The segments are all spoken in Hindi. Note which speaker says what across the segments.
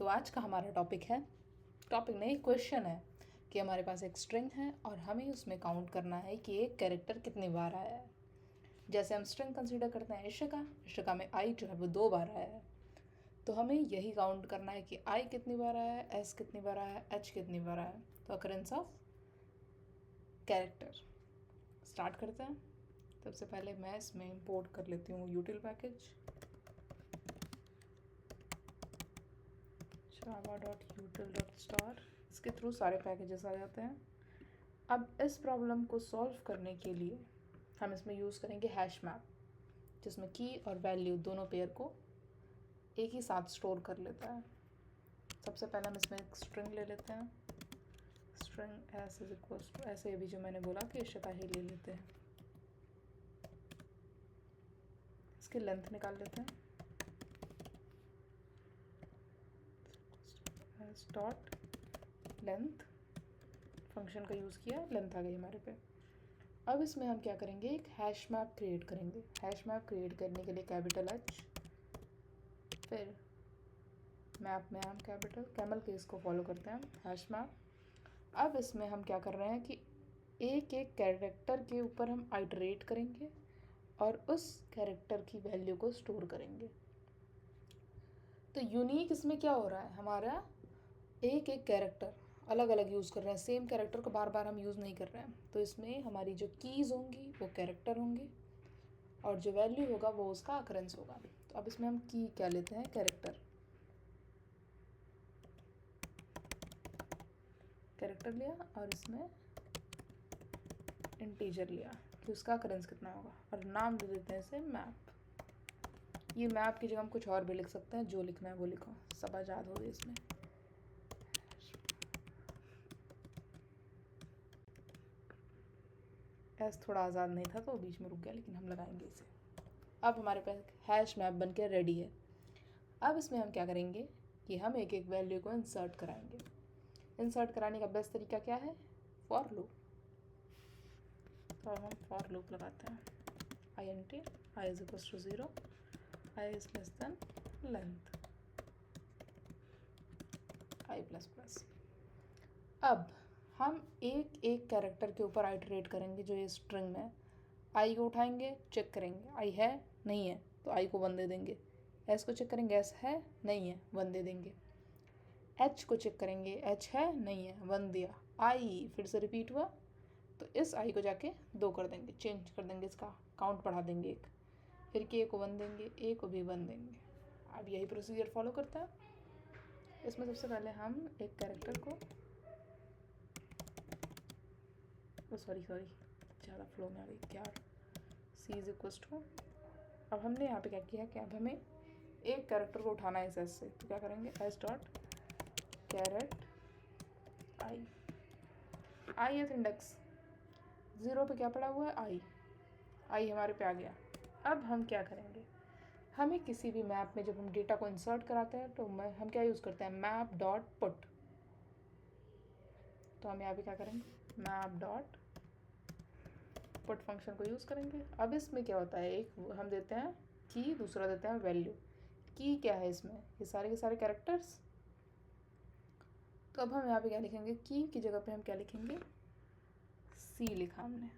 Speaker 1: तो आज का हमारा टॉपिक नहीं क्वेश्चन है कि हमारे पास एक स्ट्रिंग है और हमें उसमें काउंट करना है कि एक कैरेक्टर कितनी बार आया है। जैसे हम स्ट्रिंग कंसीडर करते हैं इशिका में आई जो है वो 2 बार आया है, तो हमें यही काउंट करना है कि आई कितनी बार आया है, एस कितनी बार आया है, एच कितनी बार आया है। तो अकरेंस ऑफ कैरेक्टर स्टार्ट करते हैं। सबसे पहले मैं इसमें इंपोर्ट कर लेती हूँ यूटिल पैकेज java.util.star। इसके थ्रू सारे पैकेजेस आ जाते हैं। अब इस प्रॉब्लम को सॉल्व करने के लिए हम इसमें यूज़ करेंगे हैश मैप, जिसमें की और वैल्यू दोनों पेयर को एक ही साथ स्टोर कर लेता है। सबसे पहले हम इसमें एक स्ट्रिंग ले लेते हैं, string s is equals to ऐसे अभी जो मैंने बोला कि इशिका ही ले लेते हैं। इसकी लेंथ निकाल लेते हैं, डॉट लेंथ फंक्शन का यूज़ किया, लेंथ आ गई हमारे पे। अब इसमें हम क्या करेंगे, एक हैश मैप क्रिएट करेंगे। हैश मैप क्रिएट करने के लिए कैपिटल एच, फिर मैप में हम कैमल केस को फॉलो करते हैं, हैश मैप। अब इसमें हम क्या कर रहे हैं कि एक एक कैरेक्टर के ऊपर हम आइटरेट करेंगे और उस कैरेक्टर की वैल्यू को स्टोर करेंगे। तो यूनिक इसमें क्या हो रहा है, हमारा एक एक कैरेक्टर अलग अलग यूज़ कर रहे हैं, सेम कैरेक्टर को बार बार हम यूज़ नहीं कर रहे हैं। तो इसमें हमारी जो कीज़ होंगी वो कैरेक्टर होंगे और जो वैल्यू होगा वो उसका अकरेंस होगा। तो अब इसमें हम की क्या लेते हैं, कैरेक्टर लिया और इसमें इंटीजर लिया कि उसका अकरेंस कितना होगा और नाम दे देते हैं इसे मैप। ये मैप की जगह हम कुछ और भी लिख सकते हैं, जो लिखना है वो लिखो, सब आज़ाद हो गए इसमें। एस थोड़ा आज़ाद नहीं था तो बीच में रुक गया, लेकिन हम लगाएंगे इसे। अब हमारे पास हैश मैप बन के रेडी है। अब इसमें हम क्या करेंगे कि हम एक एक वैल्यू को इंसर्ट कराएंगे। इंसर्ट कराने का बेस्ट तरीका क्या है, फॉर लूप। तो हम फॉर लूप लगाते हैं, i n t i is equals to 0, i is less than length i plus plus. अब हम एक एक कैरेक्टर के ऊपर आइटरेट करेंगे। जो ये स्ट्रिंग में आई को उठाएंगे, चेक करेंगे आई है नहीं है तो आई को 1 दे देंगे, एस को चेक करेंगे एस है नहीं है 1 दे देंगे, एच को चेक करेंगे एच है नहीं है 1 दिया, आई फिर से रिपीट हुआ तो इस आई को जाके 2 कर देंगे, चेंज कर देंगे, इसका काउंट बढ़ा देंगे 1, फिर के को 1 देंगे, ए को भी 1 देंगे। अब यही प्रोसीजर फॉलो करता है। इसमें सबसे पहले हम एक कैरेक्टर को सॉरी ज़्यादा फ्लो में आ गई क्या, सी इज इक्वल्स टू। अब हमने यहाँ पे क्या किया कि अब हमें एक कैरेक्टर को उठाना है इस एस से, तो क्या करेंगे, s dot caret i, i s index 0 पे क्या पड़ा हुआ है, आई हमारे पे आ गया। अब हम क्या करेंगे, हमें किसी भी मैप में जब हम डेटा को इंसर्ट कराते हैं तो हम क्या यूज़ करते हैं, मैप डॉट पुट। तो हम यहाँ पे क्या करेंगे, मैप डॉट पुट फंक्शन को यूज़ करेंगे। अब इसमें क्या होता है, एक हम देते हैं की, दूसरा देते हैं वैल्यू। की क्या है इसमें, ये सारे के सारे कैरेक्टर्स। तो अब हम यहाँ पे क्या लिखेंगे, की जगह पे हम क्या लिखेंगे, सी लिखा हमने,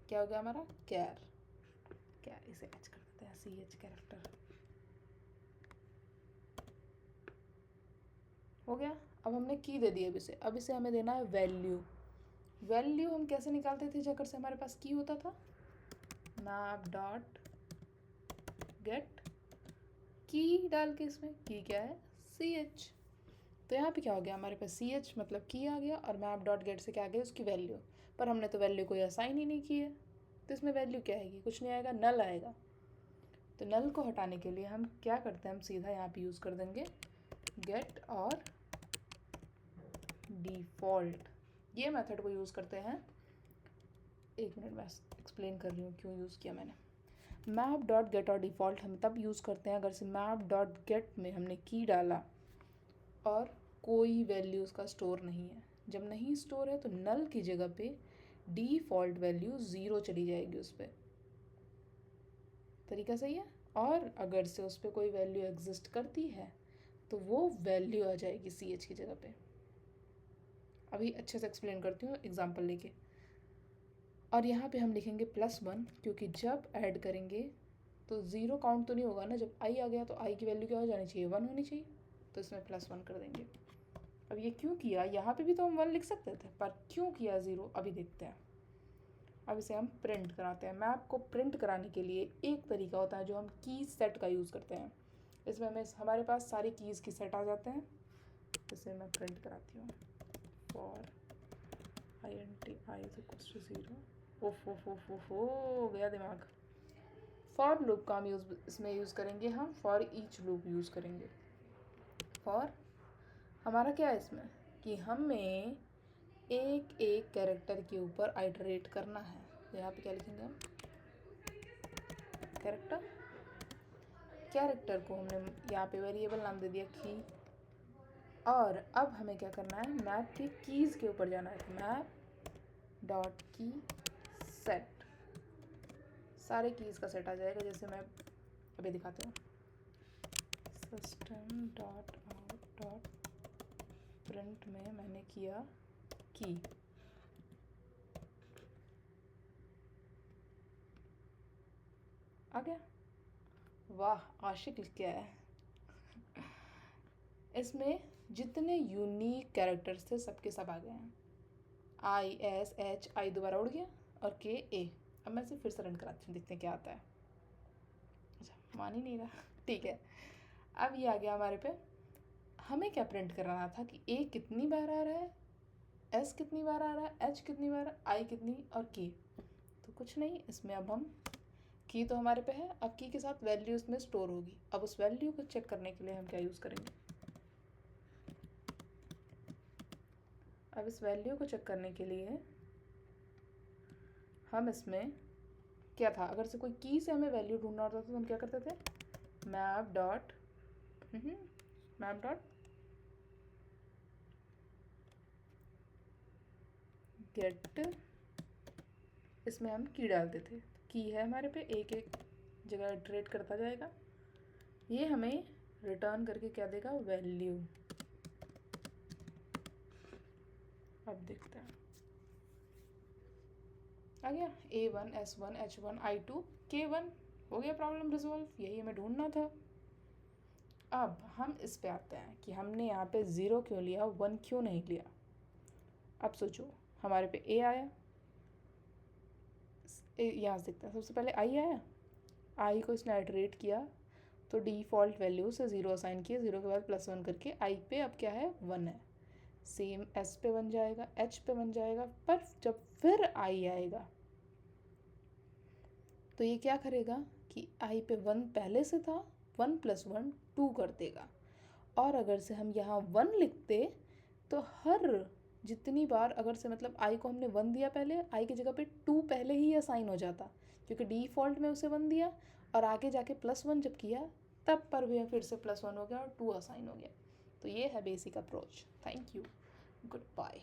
Speaker 1: क्या हो गया हमारा कैर, इसे एच कर देते हैं, सी एच कैरेक्टर हो गया। अब हमने की दे दी अब इसे हमें देना है वैल्यू हम कैसे निकालते थे, जाकर से हमारे पास की होता था, मैप डॉट गेट की डाल के, इसमें की क्या है, सी एच। तो यहाँ पे क्या हो गया, हमारे पास सी एच मतलब की आ गया और मैप डॉट गेट से क्या आ गया, उसकी वैल्यू। पर हमने तो वैल्यू कोई असाइन ही नहीं की है, तो इसमें वैल्यू क्या आएगी, कुछ नहीं आएगा, नल आएगा। तो नल को हटाने के लिए हम क्या करते हैं, हम सीधा यहाँ पे यूज़ कर देंगे गेट और डिफ़ॉल्ट, ये मेथड को यूज़ करते हैं। एक मिनट मैं एक्सप्लेन कर रही हूँ क्यों यूज़ किया मैंने। मैप डॉट गेट और डिफ़ॉल्ट हम तब यूज़ करते हैं अगर से मैप डॉट गेट में हमने की डाला और कोई वैल्यू उसका स्टोर नहीं है। जब नहीं स्टोर है तो नल की जगह पे डिफ़ॉल्ट वैल्यू 0 चली जाएगी उस पर। तरीका सही है। और अगर से उस पर कोई वैल्यू एग्जिस्ट करती है तो वो वैल्यू आ जाएगी सी एच की जगह पे। अभी अच्छे से एक्सप्लेन करती हूँ एग्जाम्पल लेके। और यहाँ पे हम लिखेंगे +1, क्योंकि जब ऐड करेंगे तो ज़ीरो काउंट तो नहीं होगा ना, जब आई आ गया तो आई की वैल्यू क्या हो जानी चाहिए, 1 होनी चाहिए, तो इसमें +1 कर देंगे। अब ये क्यों किया, यहाँ पे भी तो हम 1 लिख सकते थे, पर क्यों किया 0 अभी देखते हैं। अब इसे हम प्रिंट कराते हैं। मैप को प्रिंट कराने के लिए एक तरीका होता है जो हम की सेट का यूज़ करते हैं। इसमें हमारे पास सारी कीज़ की सेट आ जाते हैं। इसे मैं प्रिंट कराती हूँ। For int i = 0। हो गया दिमाग। फॉर लूप का हम इसमें यूज़ करेंगे, हम फॉर ईच लूप यूज़ करेंगे। फॉर हमारा क्या है इसमें कि हमें एक एक कैरेक्टर के ऊपर आइटरेट करना है। तो यहाँ पे क्या लिखेंगे हम, कैरेक्टर को हमने यहाँ पे वेरिएबल नाम दे दिया की। और अब हमें क्या करना है, मैप के कीज़ के ऊपर जाना है। मैप डॉट की सेट, सारे कीज़ का सेट आ जाएगा। जैसे मैं अभी दिखाती हूँ, system dot out dot print में मैंने किया की, आ गया। वाह, आशिक लिख के आया है। इसमें जितने यूनिक कैरेक्टर्स थे सबके सब आ गए हैं। ISH, आई दोबारा उड़ गया, और KA। अब मैं इसे फिर से रन कराती हूँ, देखते हैं क्या आता है। अच्छा, मान ही नहीं रहा, ठीक है। अब ये आ गया हमारे पे। हमें क्या प्रिंट करना था कि A कितनी बार आ रहा है, S कितनी बार आ रहा है, H कितनी बार, I कितनी, और K। तो कुछ नहीं, इसमें अब हम की तो हमारे पे है, अब की के साथ वैल्यू इसमें स्टोर होगी। अब उस वैल्यू को चेक करने के लिए हम क्या यूज़ करेंगे, अब इस वैल्यू को चेक करने के लिए हम इसमें क्या था, अगर से कोई की से हमें वैल्यू ढूंढना होता था तो हम क्या करते थे, मैप डॉट गेट, इसमें हम की डालते थे। की है हमारे पे, एक एक जगह इटरेट करता जाएगा। ये हमें रिटर्न करके क्या देगा, वैल्यू। अब देखते हैं, आ गया A1 S1 H1 I2 K1, हो गया प्रॉब्लम रिजॉल्व। यही हमें ढूंढना था। अब हम इस पे आते हैं कि हमने यहाँ पे 0 क्यों लिया, 1 क्यों नहीं लिया। अब सोचो, हमारे पे A आया, यहाँ से देखते हैं। सबसे पहले I आया, I को इसने आइटरेट किया तो डिफ़ॉल्ट वैल्यू से 0 असाइन किया, 0 के बाद +1 करके I पे अब क्या है, 1 है। सेम S पे बन जाएगा, H पे बन जाएगा। पर जब फिर I आएगा तो ये क्या करेगा कि I पे 1 पहले से था, 1 + 1 2 कर देगा। और अगर से हम यहाँ 1 लिखते तो हर जितनी बार अगर से मतलब I को हमने 1 दिया पहले, I की जगह पे 2 पहले ही असाइन हो जाता, क्योंकि डिफ़ॉल्ट में उसे 1 दिया, और आगे जाके +1 जब किया तब पर भी फिर से +1 हो गया और 2 असाइन हो गया। तो ये है basic approach. Thank you, good bye.